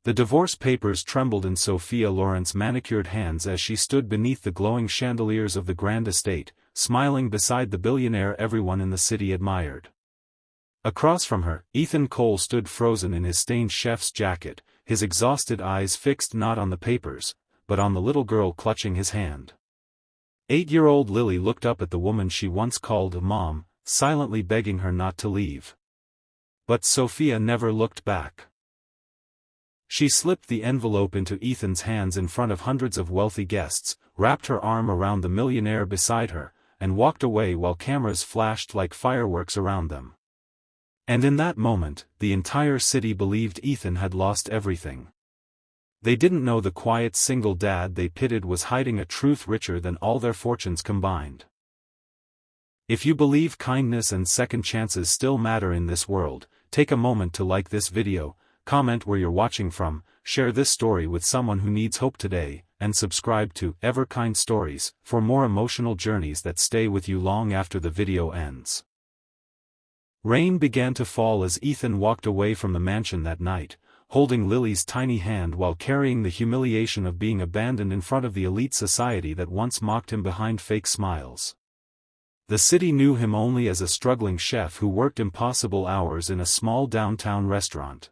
The divorce papers trembled in Sophia Loren's manicured hands as she stood beneath the glowing chandeliers of the grand estate, smiling beside the billionaire everyone in the city admired. Across from her, Ethan Cole stood frozen in his stained chef's jacket, his exhausted eyes fixed not on the papers, but on the little girl clutching his hand. 8-year-old Lily looked up at the woman she once called Mom, silently begging her not to leave. But Sophia never looked back. She slipped the envelope into Ethan's hands in front of hundreds of wealthy guests, wrapped her arm around the millionaire beside her, and walked away while cameras flashed like fireworks around them. And in that moment, the entire city believed Ethan had lost everything. They didn't know the quiet single dad they pitied was hiding a truth richer than all their fortunes combined. If you believe kindness and second chances still matter in this world, take a moment to like this video, comment where you're watching from, share this story with someone who needs hope today, and subscribe to Ever Kind Stories for more emotional journeys that stay with you long after the video ends. Rain began to fall as Ethan walked away from the mansion that night, holding Lily's tiny hand while carrying the humiliation of being abandoned in front of the elite society that once mocked him behind fake smiles. The city knew him only as a struggling chef who worked impossible hours in a small downtown restaurant.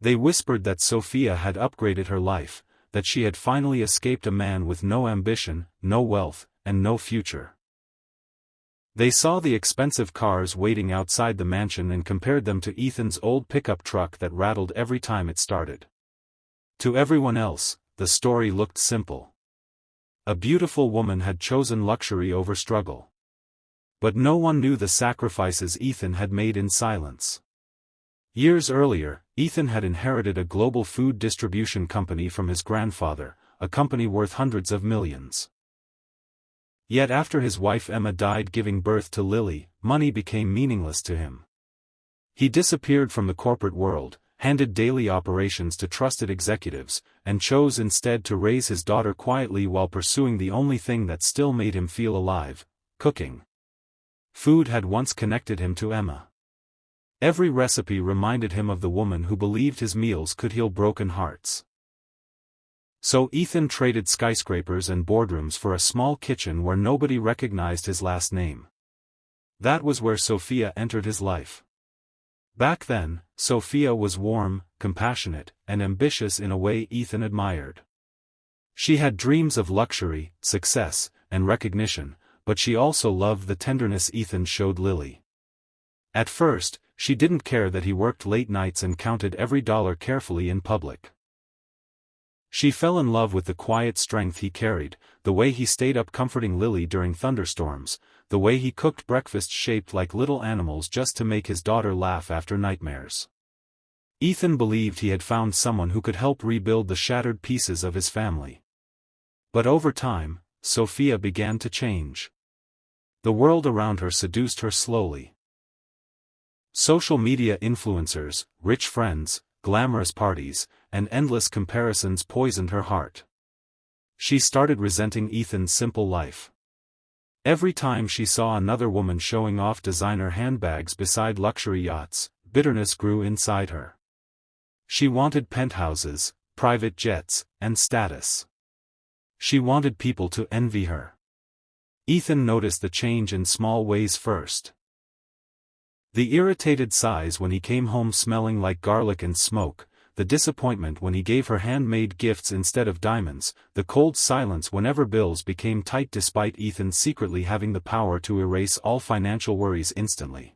They whispered that Sophia had upgraded her life, that she had finally escaped a man with no ambition, no wealth, and no future. They saw the expensive cars waiting outside the mansion and compared them to Ethan's old pickup truck that rattled every time it started. To everyone else, the story looked simple. A beautiful woman had chosen luxury over struggle. But no one knew the sacrifices Ethan had made in silence. Years earlier, Ethan had inherited a global food distribution company from his grandfather, a company worth hundreds of millions. Yet after his wife Emma died giving birth to Lily, money became meaningless to him. He disappeared from the corporate world, handed daily operations to trusted executives, and chose instead to raise his daughter quietly while pursuing the only thing that still made him feel alive: cooking. Food had once connected him to Emma. Every recipe reminded him of the woman who believed his meals could heal broken hearts. So Ethan traded skyscrapers and boardrooms for a small kitchen where nobody recognized his last name. That was where Sophia entered his life. Back then, Sophia was warm, compassionate, and ambitious in a way Ethan admired. She had dreams of luxury, success, and recognition, but she also loved the tenderness Ethan showed Lily. At first, she didn't care that he worked late nights and counted every dollar carefully in public. She fell in love with the quiet strength he carried, the way he stayed up comforting Lily during thunderstorms, the way he cooked breakfast shaped like little animals just to make his daughter laugh after nightmares. Ethan believed he had found someone who could help rebuild the shattered pieces of his family. But over time, Sophia began to change. The world around her seduced her slowly. Social media influencers, rich friends, glamorous parties, and endless comparisons poisoned her heart. She started resenting Ethan's simple life. Every time she saw another woman showing off designer handbags beside luxury yachts, bitterness grew inside her. She wanted penthouses, private jets, and status. She wanted people to envy her. Ethan noticed the change in small ways first. The irritated sighs when he came home smelling like garlic and smoke, the disappointment when he gave her handmade gifts instead of diamonds, the cold silence whenever bills became tight despite Ethan secretly having the power to erase all financial worries instantly.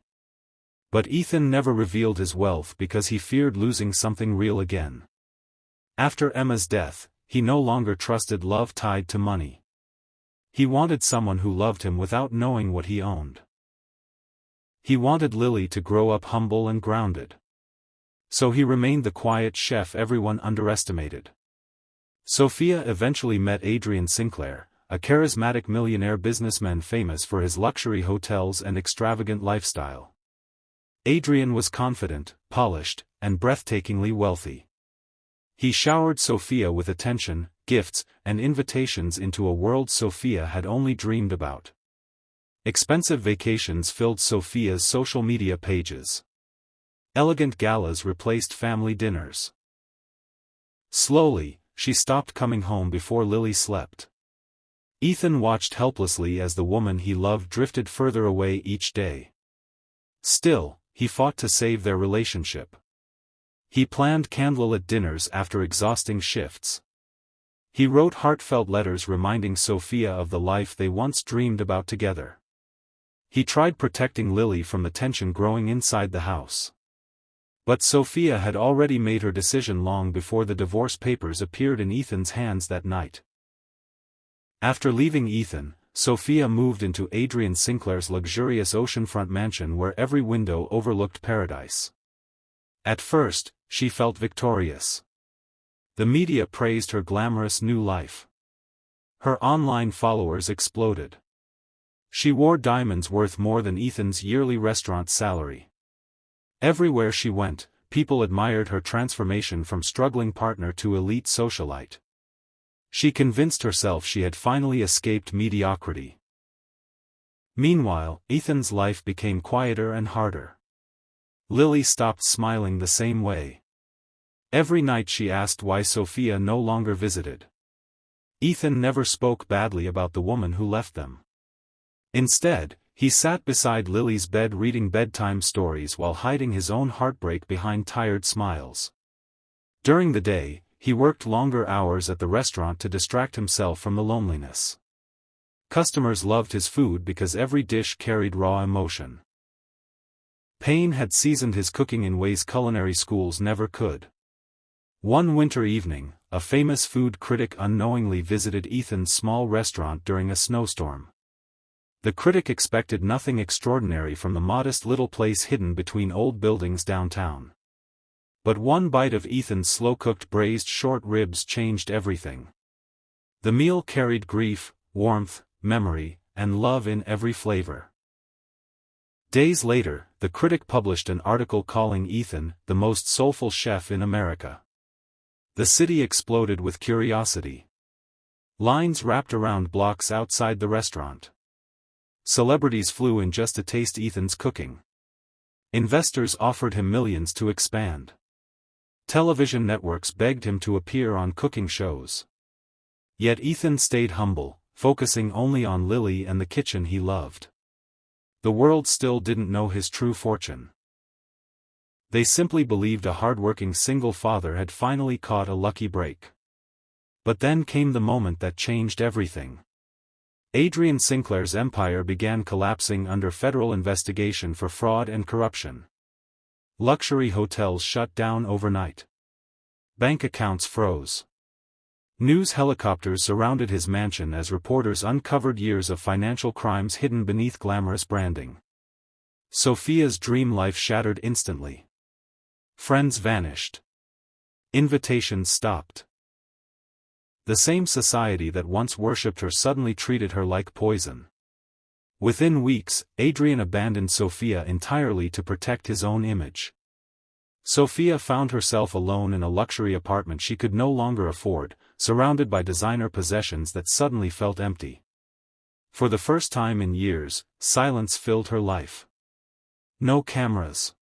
But Ethan never revealed his wealth because he feared losing something real again. After Emma's death, he no longer trusted love tied to money. He wanted someone who loved him without knowing what he owned. He wanted Lily to grow up humble and grounded. So he remained the quiet chef everyone underestimated. Sophia eventually met Adrian Sinclair, a charismatic millionaire businessman famous for his luxury hotels and extravagant lifestyle. Adrian was confident, polished, and breathtakingly wealthy. He showered Sophia with attention, gifts, and invitations into a world Sophia had only dreamed about. Expensive vacations filled Sophia's social media pages. Elegant galas replaced family dinners. Slowly, she stopped coming home before Lily slept. Ethan watched helplessly as the woman he loved drifted further away each day. Still, he fought to save their relationship. He planned candlelit dinners after exhausting shifts. He wrote heartfelt letters reminding Sophia of the life they once dreamed about together. He tried protecting Lily from the tension growing inside the house. But Sophia had already made her decision long before the divorce papers appeared in Ethan's hands that night. After leaving Ethan, Sophia moved into Adrian Sinclair's luxurious oceanfront mansion where every window overlooked paradise. At first, she felt victorious. The media praised her glamorous new life. Her online followers exploded. She wore diamonds worth more than Ethan's yearly restaurant salary. Everywhere she went, people admired her transformation from struggling partner to elite socialite. She convinced herself she had finally escaped mediocrity. Meanwhile, Ethan's life became quieter and harder. Lily stopped smiling the same way. Every night she asked why Sophia no longer visited. Ethan never spoke badly about the woman who left them. Instead, he sat beside Lily's bed reading bedtime stories while hiding his own heartbreak behind tired smiles. During the day, he worked longer hours at the restaurant to distract himself from the loneliness. Customers loved his food because every dish carried raw emotion. Pain had seasoned his cooking in ways culinary schools never could. One winter evening, a famous food critic unknowingly visited Ethan's small restaurant during a snowstorm. The critic expected nothing extraordinary from the modest little place hidden between old buildings downtown. But one bite of Ethan's slow-cooked braised short ribs changed everything. The meal carried grief, warmth, memory, and love in every flavor. Days later, the critic published an article calling Ethan the most soulful chef in America. The city exploded with curiosity. Lines wrapped around blocks outside the restaurant. Celebrities flew in just to taste Ethan's cooking. Investors offered him millions to expand. Television networks begged him to appear on cooking shows. Yet Ethan stayed humble, focusing only on Lily and the kitchen he loved. The world still didn't know his true fortune. They simply believed a hardworking single father had finally caught a lucky break. But then came the moment that changed everything. Adrian Sinclair's empire began collapsing under federal investigation for fraud and corruption. Luxury hotels shut down overnight. Bank accounts froze. News helicopters surrounded his mansion as reporters uncovered years of financial crimes hidden beneath glamorous branding. Sophia's dream life shattered instantly. Friends vanished. Invitations stopped. The same society that once worshipped her suddenly treated her like poison. Within weeks, Adrian abandoned Sophia entirely to protect his own image. Sophia found herself alone in a luxury apartment she could no longer afford, surrounded by designer possessions that suddenly felt empty. For the first time in years, silence filled her life. No cameras.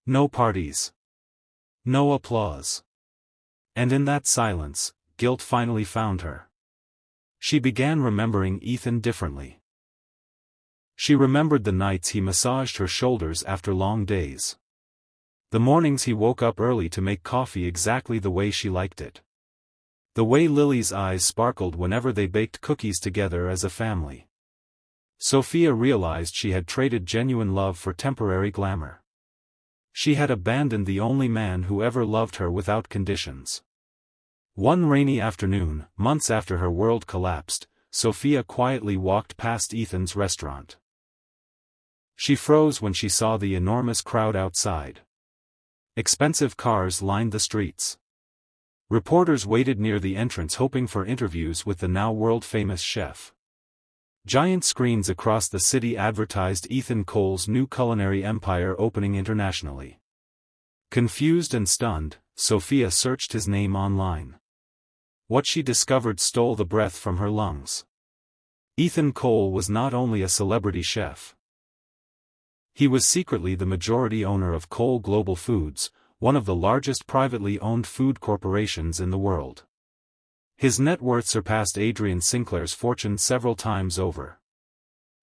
No parties. No applause. And in that silence, guilt finally found her. She began remembering Ethan differently. She remembered the nights he massaged her shoulders after long days. The mornings he woke up early to make coffee exactly the way she liked it. The way Lily's eyes sparkled whenever they baked cookies together as a family. Sophia realized she had traded genuine love for temporary glamour. She had abandoned the only man who ever loved her without conditions. One rainy afternoon, months after her world collapsed, Sophia quietly walked past Ethan's restaurant. She froze when she saw the enormous crowd outside. Expensive cars lined the streets. Reporters waited near the entrance hoping for interviews with the now world-famous chef. Giant screens across the city advertised Ethan Cole's new culinary empire opening internationally. Confused and stunned, Sophia searched his name online. What she discovered stole the breath from her lungs. Ethan Cole was not only a celebrity chef. He was secretly the majority owner of Cole Global Foods, one of the largest privately owned food corporations in the world. His net worth surpassed Adrian Sinclair's fortune several times over.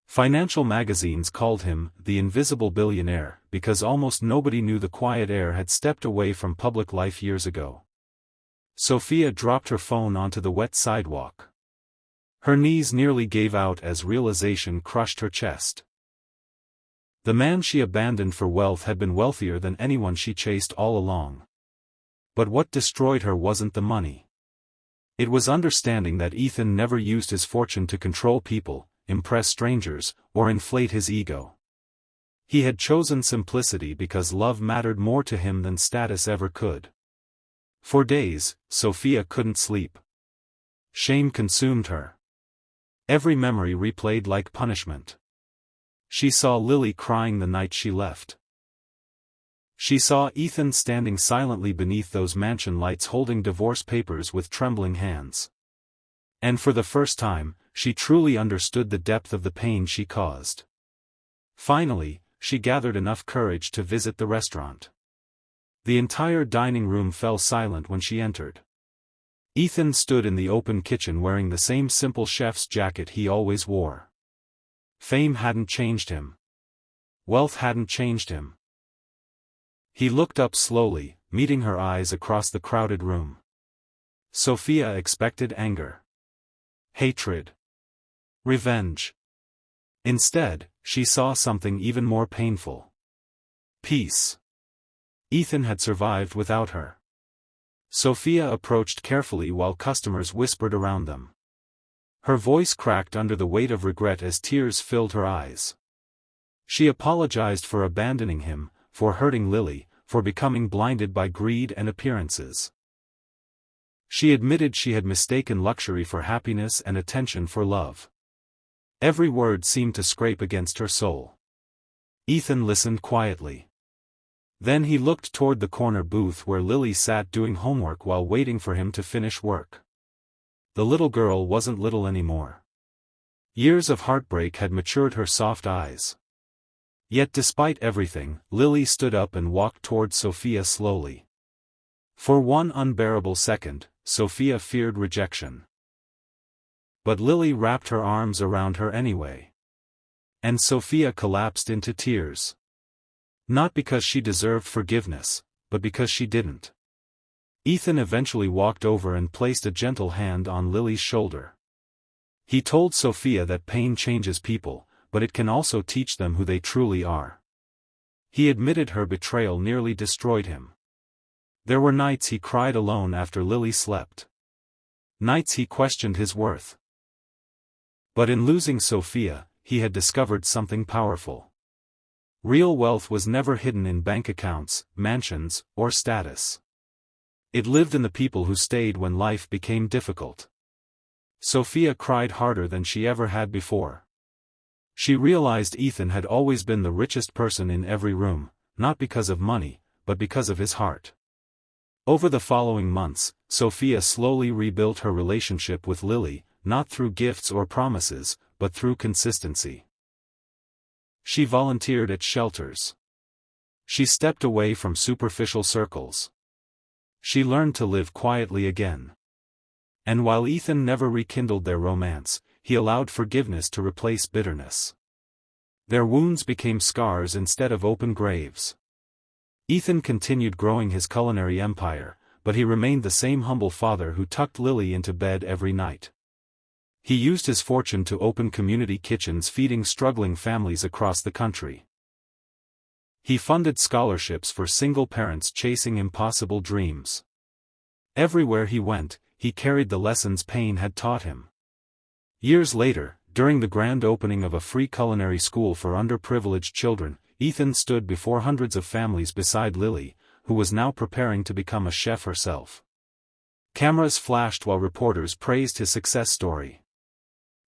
Financial magazines called him the invisible billionaire because almost nobody knew the quiet heir had stepped away from public life years ago. Sophia dropped her phone onto the wet sidewalk. Her knees nearly gave out as realization crushed her chest. The man she abandoned for wealth had been wealthier than anyone she chased all along. But what destroyed her wasn't the money. It was understanding that Ethan never used his fortune to control people, impress strangers, or inflate his ego. He had chosen simplicity because love mattered more to him than status ever could. For days, Sophia couldn't sleep. Shame consumed her. Every memory replayed like punishment. She saw Lily crying the night she left. She saw Ethan standing silently beneath those mansion lights holding divorce papers with trembling hands. And for the first time, she truly understood the depth of the pain she caused. Finally, she gathered enough courage to visit the restaurant. The entire dining room fell silent when she entered. Ethan stood in the open kitchen wearing the same simple chef's jacket he always wore. Fame hadn't changed him. Wealth hadn't changed him. He looked up slowly, meeting her eyes across the crowded room. Sophia expected anger, hatred, revenge. Instead, she saw something even more painful. Peace. Ethan had survived without her. Sophia approached carefully while customers whispered around them. Her voice cracked under the weight of regret as tears filled her eyes. She apologized for abandoning him, for hurting Lily, for becoming blinded by greed and appearances. She admitted she had mistaken luxury for happiness and attention for love. Every word seemed to scrape against her soul. Ethan listened quietly. Then he looked toward the corner booth where Lily sat doing homework while waiting for him to finish work. The little girl wasn't little anymore. Years of heartbreak had matured her soft eyes. Yet despite everything, Lily stood up and walked toward Sophia slowly. For one unbearable second, Sophia feared rejection. But Lily wrapped her arms around her anyway. And Sophia collapsed into tears. Not because she deserved forgiveness, but because she didn't. Ethan eventually walked over and placed a gentle hand on Lily's shoulder. He told Sophia that pain changes people, but it can also teach them who they truly are. He admitted her betrayal nearly destroyed him. There were nights he cried alone after Lily slept. Nights he questioned his worth. But in losing Sophia, he had discovered something powerful. Real wealth was never hidden in bank accounts, mansions, or status. It lived in the people who stayed when life became difficult. Sophia cried harder than she ever had before. She realized Ethan had always been the richest person in every room, not because of money, but because of his heart. Over the following months, Sophia slowly rebuilt her relationship with Lily, not through gifts or promises, but through consistency. She volunteered at shelters. She stepped away from superficial circles. She learned to live quietly again. And while Ethan never rekindled their romance, he allowed forgiveness to replace bitterness. Their wounds became scars instead of open graves. Ethan continued growing his culinary empire, but he remained the same humble father who tucked Lily into bed every night. He used his fortune to open community kitchens feeding struggling families across the country. He funded scholarships for single parents chasing impossible dreams. Everywhere he went, he carried the lessons pain had taught him. Years later, during the grand opening of a free culinary school for underprivileged children, Ethan stood before hundreds of families beside Lily, who was now preparing to become a chef herself. Cameras flashed while reporters praised his success story.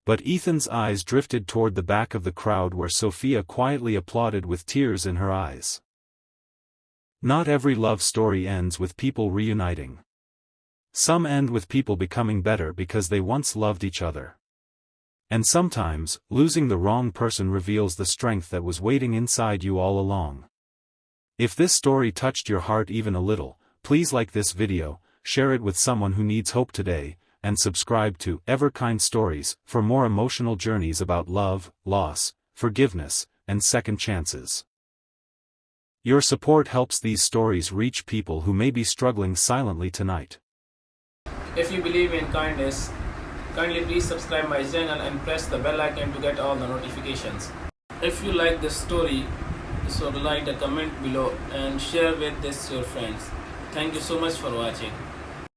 But Ethan's eyes drifted toward the back of the crowd where Sophia quietly applauded with tears in her eyes. Not every love story ends with people reuniting. Some end with people becoming better because they once loved each other. And sometimes, losing the wrong person reveals the strength that was waiting inside you all along. If this story touched your heart even a little, please like this video, share it with someone who needs hope today, and subscribe to Everkind Stories for more emotional journeys about love, loss, forgiveness, and second chances. Your support helps these stories reach people who may be struggling silently tonight. If you believe in kindness, kindly please subscribe my channel and press the bell icon to get all the notifications. If you like this story, so write a comment below and share with this your friends. Thank you so much for watching.